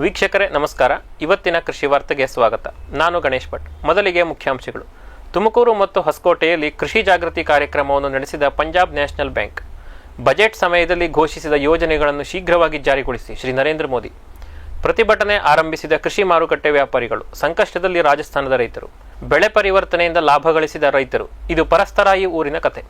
ವೀಕ್ಷಕರೇ ನಮಸ್ಕಾರ. ಇವತ್ತಿನ ಕೃಷಿ ವಾರ್ತೆಗೆ ಸ್ವಾಗತ. ನಾನು ಗಣೇಶ್ ಭಟ್. ಮೊದಲಿಗೆ ಮುಖ್ಯಾಂಶಗಳು. ತುಮಕೂರು ಮತ್ತು ಹೊಸಕೋಟೆಯಲ್ಲಿ ಕೃಷಿ ಜಾಗೃತಿ ಕಾರ್ಯಕ್ರಮವನ್ನು ನಡೆಸಿದ ಪಂಜಾಬ್ ನ್ಯಾಷನಲ್ ಬ್ಯಾಂಕ್. ಬಜೆಟ್ ಸಮಯದಲ್ಲಿ ಘೋಷಿಸಿದ ಯೋಜನೆಗಳನ್ನು ಶೀಘ್ರವಾಗಿ ಜಾರಿಗೊಳಿಸಿ ಶ್ರೀ ನರೇಂದ್ರ ಮೋದಿ. ಪ್ರತಿಭಟನೆ ಆರಂಭಿಸಿದ ಕೃಷಿ ಮಾರುಕಟ್ಟೆ ವ್ಯಾಪಾರಿಗಳು. ಸಂಕಷ್ಟದಲ್ಲಿ ರಾಜಸ್ಥಾನದ ರೈತರು. ಬೆಳೆ ಪರಿವರ್ತನೆಯಿಂದ ಲಾಭ ಗಳಿಸಿದ ರೈತರು. ಇದು ಪರಸ್ತರಾಯಿ ಊರಿನ ಕತೆ.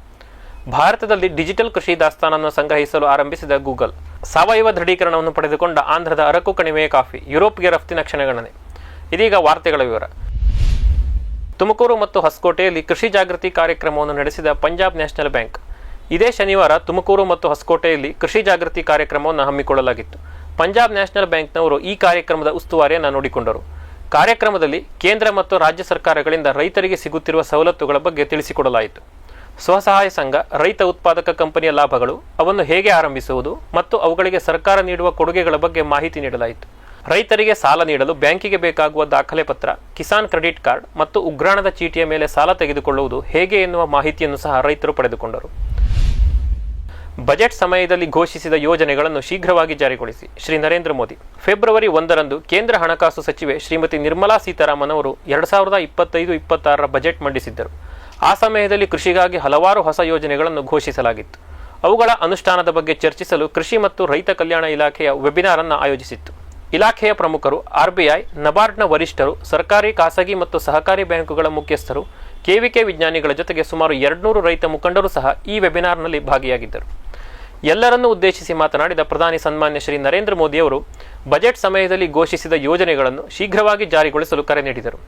ಭಾರತದಲ್ಲಿ ಡಿಜಿಟಲ್ ಕೃಷಿ ದಾಸ್ತಾನನ್ನು ಸಂಗ್ರಹಿಸಲು ಆರಂಭಿಸಿದ ಗೂಗಲ್. ಸಾವಯವ ದೃಢೀಕರಣವನ್ನು ಪಡೆದುಕೊಂಡ ಆಂಧ್ರದ ಅರಕು ಕಣಿವೆಯ ಕಾಫಿ ಯುರೋಪ್ಗೆ ರಫ್ತಿನ ಕ್ಷಣಗಣನೆ. ಇದೀಗ ವಾರ್ತೆಗಳ ವಿವರ. ತುಮಕೂರು ಮತ್ತು ಹೊಸಕೋಟೆಯಲ್ಲಿ ಕೃಷಿ ಜಾಗೃತಿ ಕಾರ್ಯಕ್ರಮವನ್ನು ನಡೆಸಿದ ಪಂಜಾಬ್ ನ್ಯಾಷನಲ್ ಬ್ಯಾಂಕ್. ಇದೇ ಶನಿವಾರ ತುಮಕೂರು ಮತ್ತು ಹೊಸಕೋಟೆಯಲ್ಲಿ ಕೃಷಿ ಜಾಗೃತಿ ಕಾರ್ಯಕ್ರಮವನ್ನು ಹಮ್ಮಿಕೊಳ್ಳಲಾಗಿತ್ತು. ಪಂಜಾಬ್ ನ್ಯಾಷನಲ್ ಬ್ಯಾಂಕ್ನವರು ಈ ಕಾರ್ಯಕ್ರಮದ ಉಸ್ತುವಾರಿಯನ್ನು ನೋಡಿಕೊಂಡರು. ಕಾರ್ಯಕ್ರಮದಲ್ಲಿ ಕೇಂದ್ರ ಮತ್ತು ರಾಜ್ಯ ಸರ್ಕಾರಗಳಿಂದ ರೈತರಿಗೆ ಸಿಗುತ್ತಿರುವ ಸವಲತ್ತುಗಳ ಬಗ್ಗೆ ತಿಳಿಸಿಕೊಡಲಾಯಿತು. ಸ್ವಸಹಾಯ ಸಂಘ, ರೈತ ಉತ್ಪಾದಕ ಕಂಪನಿಯ ಲಾಭಗಳು, ಅವನ್ನು ಹೇಗೆ ಆರಂಭಿಸುವುದು ಮತ್ತು ಅವುಗಳಿಗೆ ಸರ್ಕಾರ ನೀಡುವ ಕೊಡುಗೆಗಳ ಬಗ್ಗೆ ಮಾಹಿತಿ ನೀಡಲಾಯಿತು. ರೈತರಿಗೆ ಸಾಲ ನೀಡಲು ಬ್ಯಾಂಕಿಗೆ ಬೇಕಾಗುವ ದಾಖಲೆ ಪತ್ರ, ಕಿಸಾನ್ ಕ್ರೆಡಿಟ್ ಕಾರ್ಡ್ ಮತ್ತು ಉಗ್ರಾಣದ ಚೀಟಿಯ ಮೇಲೆ ಸಾಲ ತೆಗೆದುಕೊಳ್ಳುವುದು ಹೇಗೆ ಎನ್ನುವ ಮಾಹಿತಿಯನ್ನು ಸಹ ರೈತರು ಪಡೆದುಕೊಂಡರು. ಬಜೆಟ್ ಸಮಯದಲ್ಲಿ ಘೋಷಿಸಿದ ಯೋಜನೆಗಳನ್ನು ಶೀಘ್ರವಾಗಿ ಜಾರಿಗೊಳಿಸಿ ಶ್ರೀ ನರೇಂದ್ರ ಮೋದಿ. ಫೆಬ್ರವರಿ 1ರಂದು ಕೇಂದ್ರ ಹಣಕಾಸು ಸಚಿವೆ ಶ್ರೀಮತಿ ನಿರ್ಮಲಾ ಸೀತಾರಾಮನ್ ಅವರು 2025-26ರ ಬಜೆಟ್ ಮಂಡಿಸಿದ್ದರು. ಆ ಸಮಯದಲ್ಲಿ ಕೃಷಿಗಾಗಿ ಹಲವಾರು ಹೊಸ ಯೋಜನೆಗಳನ್ನು ಘೋಷಿಸಲಾಗಿತ್ತು. ಅವುಗಳ ಅನುಷ್ಠಾನದ ಬಗ್ಗೆ ಚರ್ಚಿಸಲು ಕೃಷಿ ಮತ್ತು ರೈತ ಕಲ್ಯಾಣ ಇಲಾಖೆಯ ವೆಬಿನಾರ್ ಅನ್ನು ಆಯೋಜಿಸಿತ್ತು. ಇಲಾಖೆಯ ಪ್ರಮುಖರು, ಆರ್ಬಿಐ, ನಬಾರ್ಡ್ನ ವರಿಷ್ಠರು, ಸರ್ಕಾರಿ, ಖಾಸಗಿ ಮತ್ತು ಸಹಕಾರಿ ಬ್ಯಾಂಕುಗಳ ಮುಖ್ಯಸ್ಥರು, ಕೆವಿಕೆ ವಿಜ್ಞಾನಿಗಳ ಜೊತೆಗೆ ಸುಮಾರು 200 ರೈತ ಮುಖಂಡರು ಸಹ ಈ ವೆಬಿನಾರ್ನಲ್ಲಿ ಭಾಗಿಯಾಗಿದ್ದರು. ಎಲ್ಲರನ್ನೂ ಉದ್ದೇಶಿಸಿ ಮಾತನಾಡಿದ ಪ್ರಧಾನಿ ಸನ್ಮಾನ್ಯ ಶ್ರೀ ನರೇಂದ್ರ ಮೋದಿಯವರು ಬಜೆಟ್ ಸಮಯದಲ್ಲಿ ಘೋಷಿಸಿದ ಯೋಜನೆಗಳನ್ನು ಶೀಘ್ರವಾಗಿ ಜಾರಿಗೊಳಿಸಲು ಕರೆ ನೀಡಿದರು.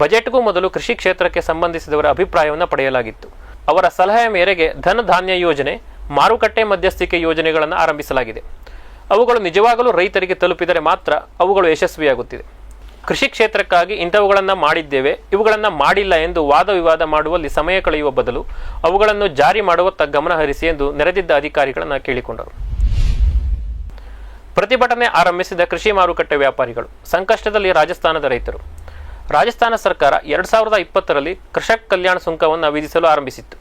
ಬಜೆಟ್ಗೂ ಮೊದಲು ಕೃಷಿ ಕ್ಷೇತ್ರಕ್ಕೆ ಸಂಬಂಧಿಸಿದವರ ಅಭಿಪ್ರಾಯವನ್ನು ಪಡೆಯಲಾಗಿತ್ತು. ಅವರ ಸಲಹೆಯ ಮೇರೆಗೆ ಧನಧಾನ್ಯ ಯೋಜನೆ, ಮಾರುಕಟ್ಟೆ ಮಧ್ಯಸ್ಥಿಕೆ ಯೋಜನೆಗಳನ್ನು ಆರಂಭಿಸಲಾಗಿದೆ. ಅವುಗಳು ನಿಜವಾಗಲೂ ರೈತರಿಗೆ ತಲುಪಿದರೆ ಮಾತ್ರ ಅವುಗಳು ಯಶಸ್ವಿಯಾಗುತ್ತಿದೆ. ಕೃಷಿ ಕ್ಷೇತ್ರಕ್ಕಾಗಿ ಇಂಥವುಗಳನ್ನು ಮಾಡಿದ್ದೇವೆ, ಇವುಗಳನ್ನು ಮಾಡಿಲ್ಲ ಎಂದು ವಾದ ವಿವಾದ ಮಾಡುವಲ್ಲಿ ಸಮಯ ಕಳೆಯುವ ಬದಲು ಅವುಗಳನ್ನು ಜಾರಿ ಮಾಡುವತ್ತ ಗಮನ ಹರಿಸಿ ಎಂದು ನೆರೆದಿದ್ದ ಅಧಿಕಾರಿಗಳನ್ನು ಕೇಳಿಕೊಂಡರು. ಪ್ರತಿಭಟನೆ ಆರಂಭಿಸಿದ ಕೃಷಿ ಮಾರುಕಟ್ಟೆ ವ್ಯಾಪಾರಿಗಳು. ಸಂಕಷ್ಟದಲ್ಲಿ ರಾಜಸ್ಥಾನದ ರೈತರು. ರಾಜಸ್ಥಾನ ಸರ್ಕಾರ 2020ರಲ್ಲಿ ಕೃಷಕ್ ಕಲ್ಯಾಣ ಸುಂಕವನ್ನು ವಿಧಿಸಲು ಆರಂಭಿಸಿತ್ತು.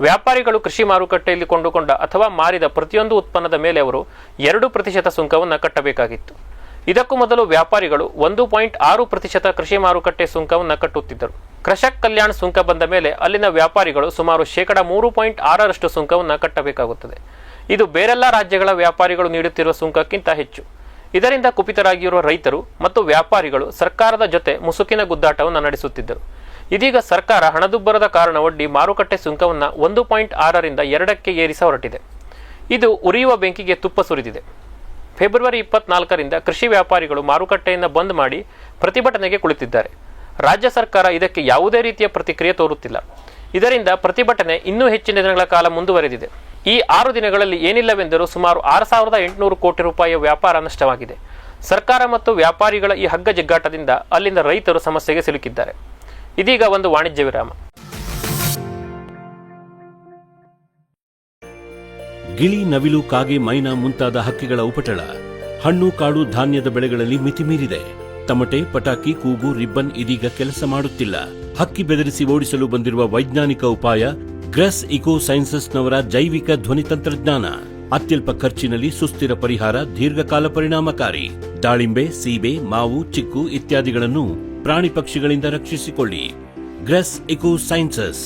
ವ್ಯಾಪಾರಿಗಳು ಕೃಷಿ ಮಾರುಕಟ್ಟೆಯಲ್ಲಿ ಕೊಂಡುಕೊಂಡ ಅಥವಾ ಮಾರಿದ ಪ್ರತಿಯೊಂದು ಉತ್ಪನ್ನದ ಮೇಲೆ ಅವರು 2% ಸುಂಕವನ್ನು ಕಟ್ಟಬೇಕಾಗಿತ್ತು. ಇದಕ್ಕೂ ಮೊದಲು ವ್ಯಾಪಾರಿಗಳು 1.6% ಕೃಷಿ ಮಾರುಕಟ್ಟೆ ಸುಂಕವನ್ನು ಕಟ್ಟುತ್ತಿದ್ದರು. ಕೃಷಕ್ ಕಲ್ಯಾಣ ಸುಂಕ ಬಂದ ಮೇಲೆ ಅಲ್ಲಿನ ವ್ಯಾಪಾರಿಗಳು ಸುಮಾರು 3.6% ಸುಂಕವನ್ನು ಕಟ್ಟಬೇಕಾಗುತ್ತದೆ. ಇದು ಬೇರೆಲ್ಲ ರಾಜ್ಯಗಳ ವ್ಯಾಪಾರಿಗಳು ನೀಡುತ್ತಿರುವ ಸುಂಕಕ್ಕಿಂತ ಹೆಚ್ಚು. ಇದರಿಂದ ಕುಪಿತರಾಗಿರುವ ರೈತರು ಮತ್ತು ವ್ಯಾಪಾರಿಗಳು ಸರ್ಕಾರದ ಜೊತೆ ಮುಸುಕಿನ ಗುದ್ದಾಟವನ್ನು ನಡೆಸುತ್ತಿದ್ದರು. ಇದೀಗ ಸರ್ಕಾರ ಹಣದುಬ್ಬರದ ಕಾರಣವೊಡ್ಡಿ ಮಾರುಕಟ್ಟೆ ಸುಂಕವನ್ನು 1.6ರಿಂದ 2ಕ್ಕೆ ಏರಿಸ ಹೊರಟಿದೆ. ಇದು ಉರಿಯುವ ಬೆಂಕಿಗೆ ತುಪ್ಪ ಸುರಿದಿದೆ. ಫೆಬ್ರವರಿ 24ರಿಂದ ಕೃಷಿ ವ್ಯಾಪಾರಿಗಳು ಮಾರುಕಟ್ಟೆಯನ್ನು ಬಂದ್ ಮಾಡಿ ಪ್ರತಿಭಟನೆಗೆ ಕುಳಿತಿದ್ದಾರೆ. ರಾಜ್ಯ ಸರ್ಕಾರ ಇದಕ್ಕೆ ಯಾವುದೇ ರೀತಿಯ ಪ್ರತಿಕ್ರಿಯೆ ತೋರುತ್ತಿಲ್ಲ. ಇದರಿಂದ ಪ್ರತಿಭಟನೆ ಇನ್ನೂ ಹೆಚ್ಚಿನ ದಿನಗಳ ಕಾಲ ಮುಂದುವರೆದಿದೆ. ಈ 6 ದಿನಗಳಲ್ಲಿ ಏನಿಲ್ಲವೆಂದರೂ ಸುಮಾರು 6,800 ಕೋಟಿ ರೂಪಾಯಿಯ ವ್ಯಾಪಾರ ನಷ್ಟವಾಗಿದೆ. ಸರ್ಕಾರ ಮತ್ತು ವ್ಯಾಪಾರಿಗಳ ಈ ಹಗ್ಗ ಜಗ್ಗಾಟದಿಂದ ಅಲ್ಲಿನ ರೈತರು ಸಮಸ್ಯೆಗೆ ಸಿಲುಕಿದ್ದಾರೆ. ಇದೀಗ ಒಂದು ವಾಣಿಜ್ಯ ವಿರಾಮ. ಗಿಳಿ, ನವಿಲು, ಕಾಗೆ, ಮೈನಾ ಮುಂತಾದ ಹಕ್ಕಿಗಳ ಉಪಟಳ ಹಣ್ಣು, ಕಾಡು, ಧಾನ್ಯದ ಬೆಳೆಗಳಲ್ಲಿ ಮಿತಿ ಮೀರಿದೆ. ತಮಟೆ, ಪಟಾಕಿ, ಕೂಗು, ರಿಬ್ಬನ್ ಇದೀಗ ಕೆಲಸ ಮಾಡುತ್ತಿಲ್ಲ. ಹಕ್ಕಿ ಬೆದರಿಸಿ ಓಡಿಸಲು ಬಂದಿರುವ ವೈಜ್ಞಾನಿಕ ಉಪಾಯ ಗ್ರೆಸ್ ಇಕೋ ಸೈನ್ಸಸ್ನವರ ಜೈವಿಕ ಧ್ವನಿ ತಂತ್ರಜ್ಞಾನ. ಅತ್ಯಲ್ಪ ಖರ್ಚಿನಲ್ಲಿ ಸುಸ್ಥಿರ ಪರಿಹಾರ, ದೀರ್ಘಕಾಲ ಪರಿಣಾಮಕಾರಿ. ದಾಳಿಂಬೆ, ಸೀಬೆ, ಮಾವು, ಚಿಕ್ಕು ಇತ್ಯಾದಿಗಳನ್ನು ಪ್ರಾಣಿ ಪಕ್ಷಿಗಳಿಂದ ರಕ್ಷಿಸಿಕೊಳ್ಳಿ. ಗ್ರೆಸ್ ಇಕೋ ಸೈನ್ಸಸ್.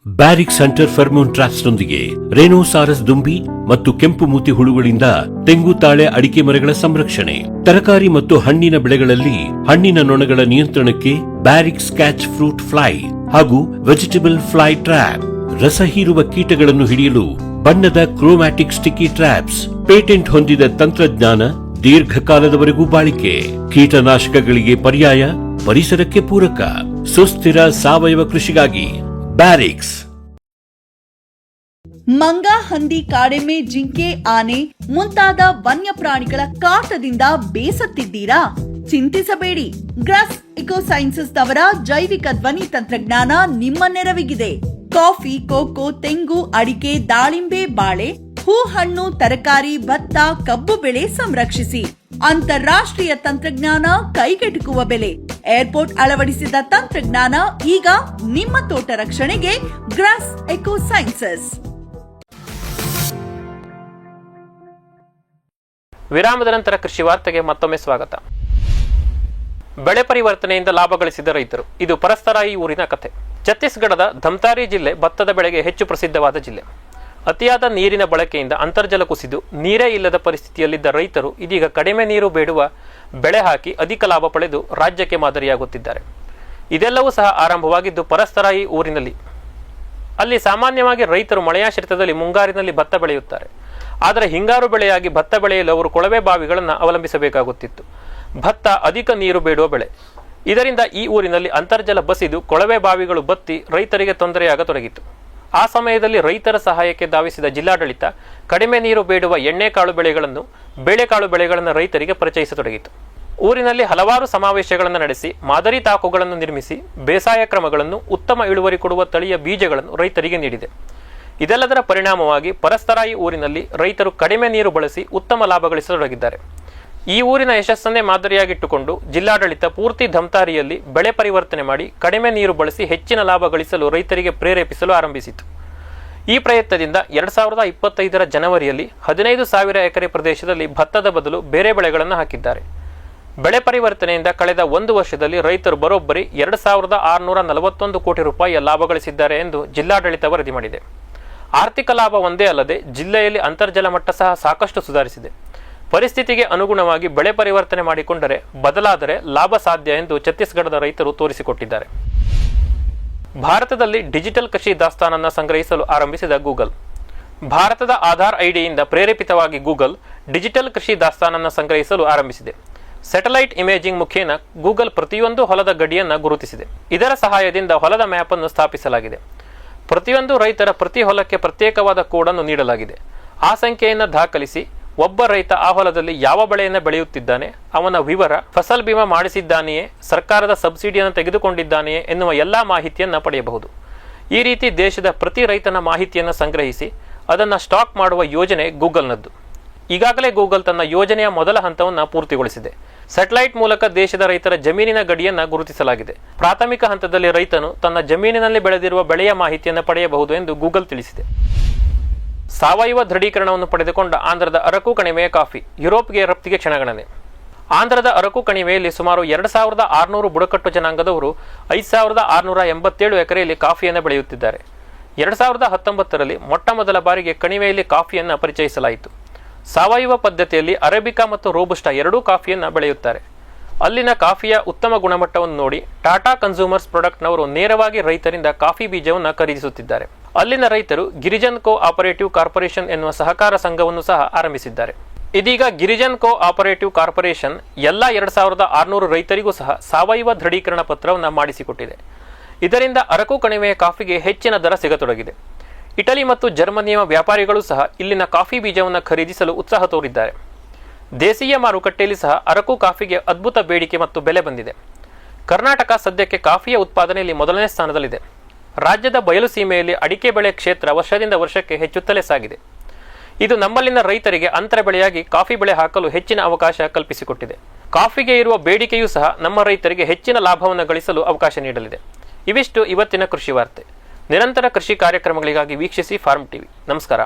ಬ್ಯಾರಿಕ್ ಸೆಂಟರ್ ಫೆರ್ಮೋನ್ ಟ್ರಾಪ್ಸ್ನೊಂದಿಗೆ ರೇನೋಸಾರಸ್ ದುಂಬಿ ಮತ್ತು ಕೆಂಪು ಮೂತಿ ಹುಳುಗಳಿಂದ ತೆಂಗು, ತಾಳೆ, ಅಡಿಕೆ ಮರಗಳ ಸಂರಕ್ಷಣೆ. ತರಕಾರಿ ಮತ್ತು ಹಣ್ಣಿನ ಬೆಳೆಗಳಲ್ಲಿ ಹಣ್ಣಿನ ನೊಣಗಳ ನಿಯಂತ್ರಣಕ್ಕೆ ಬ್ಯಾರಿಕ್ ಸ್ಕ್ಯಾಚ್ ಫ್ರೂಟ್ ಫ್ಲೈ ಹಾಗೂ ವೆಜಿಟಬಲ್ ಫ್ಲೈ ಟ್ರ್ಯಾಪ್. ರಸ ಹೀರುವ ಕೀಟಗಳನ್ನು ಹಿಡಿಯಲು ಬಣ್ಣದ ಕ್ರೋಮ್ಯಾಟಿಕ್ ಸ್ಟಿಕ್ಕಿ ಟ್ರ್ಯಾಪ್ಸ್. ಪೇಟೆಂಟ್ ಹೊಂದಿದ ತಂತ್ರಜ್ಞಾನ, ದೀರ್ಘಕಾಲದವರೆಗೂ ಬಾಳಿಕೆ. ಕೀಟನಾಶಕಗಳಿಗೆ ಪರ್ಯಾಯ, ಪರಿಸರಕ್ಕೆ ಪೂರಕ. ಸುಸ್ಥಿರ ಸಾವಯವ ಕೃಷಿಗಾಗಿ ಬ್ಯಾರಿಕ್ಸ್. ಮಂಗ, ಹಂದಿ, ಕಾಡೆಮ್ಮೆ, ಜಿಂಕೆ, ಆನೆ ಮುಂತಾದ ವನ್ಯ ಪ್ರಾಣಿಗಳ ಕಾಟದಿಂದ ಬೇಸತ್ತಿದ್ದೀರಾ? ಚಿಂತಿಸಬೇಡಿ. ಗ್ರಾಸ್ ಇಕೋ ಸೈನ್ಸಸ್ ನವರ ಜೈವಿಕ ಧ್ವನಿ ತಂತ್ರಜ್ಞಾನ ನಿಮ್ಮ ನೆರವಿಗಿದೆ. ಕಾಫಿ, ಕೋಕೋ, ತೆಂಗು, ಅಡಿಕೆ, ದಾಳಿಂಬೆ, ಬಾಳೆ, ಹೂ, ಹಣ್ಣು, ತರಕಾರಿ, ಭತ್ತ, ಕಬ್ಬು ಬೆಳೆ ಸಂರಕ್ಷಿಸಿ. ಅಂತಾರಾಷ್ಟ್ರೀಯ ತಂತ್ರಜ್ಞಾನ, ಕೈಗೆಟುಕುವ ಬೆಲೆ. ಏರ್ಪೋರ್ಟ್ ಅಳವಡಿಸಿದ ತಂತ್ರಜ್ಞಾನ ಈಗ ನಿಮ್ಮ ತೋಟ ರಕ್ಷಣೆಗೆ ಗ್ರಾಸ್ ಎಕೋ ಸೈನ್ಸಸ್. ವಿರಾಮದ ನಂತರ ಕೃಷಿ ವಾರ್ತೆಗೆ ಮತ್ತೊಮ್ಮೆ ಸ್ವಾಗತ. ಬೆಳೆ ಪರಿವರ್ತನೆಯಿಂದ ಲಾಭ ಗಳಿಸಿದ ರೈತರು, ಇದು ಪರಸ್ತರಾಯಿ ಊರಿನ ಕಥೆ. ಛತ್ತೀಸ್ಗಢದ ಧಮ್ತಾರಿ ಜಿಲ್ಲೆ ಭತ್ತದ ಬೆಳೆಗೆ ಹೆಚ್ಚು ಪ್ರಸಿದ್ಧವಾದ ಜಿಲ್ಲೆ. ಅತಿಯಾದ ನೀರಿನ ಬಳಕೆಯಿಂದ ಅಂತರ್ಜಲ ಕುಸಿದು ನೀರೇ ಇಲ್ಲದ ಪರಿಸ್ಥಿತಿಯಲ್ಲಿದ್ದ ರೈತರು ಇದೀಗ ಕಡಿಮೆ ನೀರು ಬೇಡುವ ಬೆಳೆ ಹಾಕಿ ಅಧಿಕ ಲಾಭ ಪಡೆದು ರಾಜ್ಯಕ್ಕೆ ಮಾದರಿಯಾಗುತ್ತಿದ್ದಾರೆ. ಇದೆಲ್ಲವೂ ಸಹ ಆರಂಭವಾಗಿದ್ದು ಪರಸ್ತರಾಯಿ ಊರಿನಲ್ಲಿ. ಅಲ್ಲಿ ಸಾಮಾನ್ಯವಾಗಿ ರೈತರು ಮಳೆಯಾಶ್ರಿತದಲ್ಲಿ ಮುಂಗಾರಿನಲ್ಲಿ ಭತ್ತ ಬೆಳೆಯುತ್ತಾರೆ. ಆದರೆ ಹಿಂಗಾರು ಬೆಳೆಯಾಗಿ ಭತ್ತ ಬೆಳೆಯಲು ಅವರು ಕೊಳವೆ ಬಾವಿಗಳನ್ನು ಅವಲಂಬಿಸಬೇಕಾಗುತ್ತಿತ್ತು. ಭತ್ತ ಅಧಿಕ ನೀರು ಬೇಡುವ ಬೆಳೆ. ಇದರಿಂದ ಈ ಊರಿನಲ್ಲಿ ಅಂತರ್ಜಲ ಬಸಿದು ಕೊಳವೆ ಬಾವಿಗಳು ಬತ್ತಿ ರೈತರಿಗೆ ತೊಂದರೆಯಾಗತೊಡಗಿತು. ಆ ಸಮಯದಲ್ಲಿ ರೈತರ ಸಹಾಯಕ್ಕೆ ಧಾವಿಸಿದ ಜಿಲ್ಲಾಡಳಿತ ಕಡಿಮೆ ನೀರು ಬೇಡುವ ಎಣ್ಣೆಕಾಳು ಬೆಳೆಗಳನ್ನು, ಬೇಳೆಕಾಳು ಬೆಳೆಗಳನ್ನು ರೈತರಿಗೆ ಪರಿಚಯಿಸತೊಡಗಿತು. ಊರಿನಲ್ಲಿ ಹಲವಾರು ಸಮಾವೇಶಗಳನ್ನು ನಡೆಸಿ ಮಾದರಿ ತಾಕುಗಳನ್ನು ನಿರ್ಮಿಸಿ ಬೇಸಾಯ ಕ್ರಮಗಳನ್ನು, ಉತ್ತಮ ಇಳುವರಿ ಕೊಡುವ ತಳಿಯ ಬೀಜಗಳನ್ನು ರೈತರಿಗೆ ನೀಡಿದೆ. ಇದೆಲ್ಲದರ ಪರಿಣಾಮವಾಗಿ ಪರಸ್ತರಾಯಿ ಊರಿನಲ್ಲಿ ರೈತರು ಕಡಿಮೆ ನೀರು ಬಳಸಿ ಉತ್ತಮ ಲಾಭ ಗಳಿಸತೊಡಗಿದ್ದಾರೆ. ಈ ಊರಿನ ಯಶಸ್ಸನ್ನೇ ಮಾದರಿಯಾಗಿಟ್ಟುಕೊಂಡು ಜಿಲ್ಲಾಡಳಿತ ಪೂರ್ತಿ ಧಮ್ತಾರಿಯಲ್ಲಿ ಬೆಳೆ ಪರಿವರ್ತನೆ ಮಾಡಿ ಕಡಿಮೆ ನೀರು ಬಳಸಿ ಹೆಚ್ಚಿನ ಲಾಭ ಗಳಿಸಲು ರೈತರಿಗೆ ಪ್ರೇರೇಪಿಸಲು ಆರಂಭಿಸಿತು. ಈ ಪ್ರಯತ್ನದಿಂದ 2025ರ ಜನವರಿಯಲ್ಲಿ 15,000 ಎಕರೆ ಪ್ರದೇಶದಲ್ಲಿ ಭತ್ತದ ಬದಲು ಬೇರೆ ಬೆಳೆಗಳನ್ನು ಹಾಕಿದ್ದಾರೆ. ಬೆಳೆ ಪರಿವರ್ತನೆಯಿಂದ ಕಳೆದ ಒಂದು ವರ್ಷದಲ್ಲಿ ರೈತರು ಬರೋಬ್ಬರಿ 2,641 ಕೋಟಿ ರೂಪಾಯಿಯ ಲಾಭ ಗಳಿಸಿದ್ದಾರೆ ಎಂದು ಜಿಲ್ಲಾಡಳಿತ ವರದಿ ಮಾಡಿದೆ. ಆರ್ಥಿಕ ಲಾಭ ಒಂದೇ ಅಲ್ಲದೆ ಜಿಲ್ಲೆಯಲ್ಲಿ ಅಂತರ್ಜಲ ಮಟ್ಟ ಸಹ ಸಾಕಷ್ಟು ಸುಧಾರಿಸಿದೆ. ಪರಿಸ್ಥಿತಿಗೆ ಅನುಗುಣವಾಗಿ ಬೆಳೆ ಪರಿವರ್ತನೆ ಮಾಡಿಕೊಂಡರೆ ಬದಲಾದರೆ ಲಾಭ ಸಾಧ್ಯ ಎಂದು ಛತ್ತೀಸ್ಗಢದ ರೈತರು ತೋರಿಸಿಕೊಟ್ಟಿದ್ದಾರೆ. ಭಾರತದಲ್ಲಿ ಡಿಜಿಟಲ್ ಕೃಷಿ ದಾಸ್ತಾನನ್ನು ಸಂಗ್ರಹಿಸಲು ಆರಂಭಿಸಿದ ಗೂಗಲ್. ಭಾರತದ ಆಧಾರ್ ಐಡಿಯಿಂದ ಪ್ರೇರೇಪಿತವಾಗಿ ಗೂಗಲ್ ಡಿಜಿಟಲ್ ಕೃಷಿ ದಾಸ್ತಾನನ್ನು ಸಂಗ್ರಹಿಸಲು ಆರಂಭಿಸಿದೆ. ಸ್ಯಾಟಲೈಟ್ ಇಮೇಜಿಂಗ್ ಮುಖೇನ ಗೂಗಲ್ ಪ್ರತಿಯೊಂದು ಹೊಲದ ಗಡಿಯನ್ನು ಗುರುತಿಸಿದೆ. ಇದರ ಸಹಾಯದಿಂದ ಹೊಲದ ಮ್ಯಾಪ್ ಅನ್ನು ಸ್ಥಾಪಿಸಲಾಗಿದೆ. ಪ್ರತಿಯೊಂದು ರೈತರ ಪ್ರತಿ ಹೊಲಕ್ಕೆ ಪ್ರತ್ಯೇಕವಾದ ಕೋಡನ್ನು ನೀಡಲಾಗಿದೆ. ಆ ಸಂಖ್ಯೆಯನ್ನು ದಾಖಲಿಸಿ ಒಬ್ಬ ರೈತ ಆ ಹೊಲದಲ್ಲಿ ಯಾವ ಬೆಳೆಯನ್ನು ಬೆಳೆಯುತ್ತಿದ್ದಾನೆ, ಅವನ ವಿವರ, ಫಸಲ್ ಬಿಮಾ ಮಾಡಿಸಿದ್ದಾನೆಯೇ, ಸರ್ಕಾರದ ಸಬ್ಸಿಡಿಯನ್ನು ತೆಗೆದುಕೊಂಡಿದ್ದಾನೆಯೇ ಎನ್ನುವ ಎಲ್ಲಾ ಮಾಹಿತಿಯನ್ನು ಪಡೆಯಬಹುದು. ಈ ರೀತಿ ದೇಶದ ಪ್ರತಿ ರೈತನ ಮಾಹಿತಿಯನ್ನು ಸಂಗ್ರಹಿಸಿ ಅದನ್ನು ಸ್ಟಾಕ್ ಮಾಡುವ ಯೋಜನೆ ಗೂಗಲ್ನದ್ದು. ಈಗಾಗಲೇ ಗೂಗಲ್ ತನ್ನ ಯೋಜನೆಯ ಮೊದಲ ಹಂತವನ್ನು ಪೂರ್ತಿಗೊಳಿಸಿದೆ. ಸ್ಯಾಟಲೈಟ್ ಮೂಲಕ ದೇಶದ ರೈತರ ಜಮೀನಿನ ಗಡಿಯನ್ನು ಗುರುತಿಸಲಾಗಿದೆ. ಪ್ರಾಥಮಿಕ ಹಂತದಲ್ಲಿ ರೈತನು ತನ್ನ ಜಮೀನಿನಲ್ಲಿ ಬೆಳೆದಿರುವ ಬೆಳೆಯ ಮಾಹಿತಿಯನ್ನು ಪಡೆಯಬಹುದು ಎಂದು ಗೂಗಲ್ ತಿಳಿಸಿದೆ. ಸಾವಯವ ದೃಢೀಕರಣವನ್ನು ಪಡೆದುಕೊಂಡ ಆಂಧ್ರದ ಅರಕು ಕಣಿವೆಯ ಕಾಫಿ ಯುರೋಪ್ಗೆ ರಫ್ತಿಗೆ ಕ್ಷಣಗಣನೆ. ಆಂಧ್ರದ ಅರಕು ಕಣಿವೆಯಲ್ಲಿ ಸುಮಾರು 2,600 ಬುಡಕಟ್ಟು ಜನಾಂಗದವರು 5,687 ಎಕರೆಯಲ್ಲಿ ಕಾಫಿಯನ್ನು ಬೆಳೆಯುತ್ತಿದ್ದಾರೆ. 2019ರಲ್ಲಿ ಮೊಟ್ಟ ಮೊದಲ ಬಾರಿಗೆ ಕಣಿವೆಯಲ್ಲಿ ಕಾಫಿಯನ್ನು ಪರಿಚಯಿಸಲಾಯಿತು. ಸಾವಯವ ಪದ್ಧತಿಯಲ್ಲಿ ಅರೇಬಿಕಾ ಮತ್ತು ರೋಬುಸ್ಟಾ ಎರಡೂ ಕಾಫಿಯನ್ನು ಬೆಳೆಯುತ್ತಾರೆ. ಅಲ್ಲಿನ ಕಾಫಿಯ ಉತ್ತಮ ಗುಣಮಟ್ಟವನ್ನು ನೋಡಿ ಟಾಟಾ ಕನ್ಸ್ಯೂಮರ್ಸ್ ಪ್ರಾಡಕ್ಟ್ನವರು ನೇರವಾಗಿ ರೈತರಿಂದ ಕಾಫಿ ಬೀಜವನ್ನು ಖರೀದಿಸುತ್ತಿದ್ದಾರೆ. ಅಲ್ಲಿನ ರೈತರು ಗಿರಿಜನ್ ಕೋ ಆಪರೇಟಿವ್ ಕಾರ್ಪೊರೇಷನ್ ಎನ್ನುವ ಸಹಕಾರ ಸಂಘವನ್ನು ಸಹ ಆರಂಭಿಸಿದ್ದಾರೆ. ಇದೀಗ ಗಿರಿಜನ್ ಕೋ ಆಪರೇಟಿವ್ ಕಾರ್ಪೊರೇಷನ್ ಎಲ್ಲ 2,600 ರೈತರಿಗೂ ಸಹ ಸಾವಯವ ದೃಢೀಕರಣ ಪತ್ರವನ್ನು ಮಾಡಿಸಿಕೊಟ್ಟಿದೆ. ಇದರಿಂದ ಅರಕು ಕಣಿವೆಯ ಕಾಫಿಗೆ ಹೆಚ್ಚಿನ ದರ ಸಿಗತೊಡಗಿದೆ. ಇಟಲಿ ಮತ್ತು ಜರ್ಮನಿಯ ವ್ಯಾಪಾರಿಗಳು ಸಹ ಇಲ್ಲಿನ ಕಾಫಿ ಬೀಜವನ್ನು ಖರೀದಿಸಲು ಉತ್ಸಾಹ ತೋರಿದ್ದಾರೆ. ದೇಶೀಯ ಮಾರುಕಟ್ಟೆಯಲ್ಲಿ ಸಹ ಅರಕು ಕಾಫಿಗೆ ಅದ್ಭುತ ಬೇಡಿಕೆ ಮತ್ತು ಬೆಲೆ ಬಂದಿದೆ. ಕರ್ನಾಟಕ ಸದ್ಯಕ್ಕೆ ಕಾಫಿಯ ಉತ್ಪಾದನೆಯಲ್ಲಿ ಮೊದಲನೇ ಸ್ಥಾನದಲ್ಲಿದೆ. ರಾಜ್ಯದ ಬಯಲು ಸೀಮೆಯಲ್ಲಿ ಅಡಿಕೆ ಬೆಳೆ ಕ್ಷೇತ್ರ ವರ್ಷದಿಂದ ವರ್ಷಕ್ಕೆ ಹೆಚ್ಚುತ್ತಲೇ ಸಾಗಿದೆ. ಇದು ನಮ್ಮಲ್ಲಿನ ರೈತರಿಗೆ ಅಂತರ ಬೆಳೆಯಾಗಿ ಕಾಫಿ ಬೆಳೆ ಹಾಕಲು ಹೆಚ್ಚಿನ ಅವಕಾಶ ಕಲ್ಪಿಸಿಕೊಟ್ಟಿದೆ. ಕಾಫಿಗೆ ಇರುವ ಬೇಡಿಕೆಯೂ ಸಹ ನಮ್ಮ ರೈತರಿಗೆ ಹೆಚ್ಚಿನ ಲಾಭವನ್ನು ಗಳಿಸಲು ಅವಕಾಶ ನೀಡಲಿದೆ. ಇವಿಷ್ಟು ಇವತ್ತಿನ ಕೃಷಿ ವಾರ್ತೆ. ನಿರಂತರ ಕೃಷಿ ಕಾರ್ಯಕ್ರಮಗಳಿಗಾಗಿ ವೀಕ್ಷಿಸಿ ಫಾರ್ಮ್ ಟಿವಿ. ನಮಸ್ಕಾರ.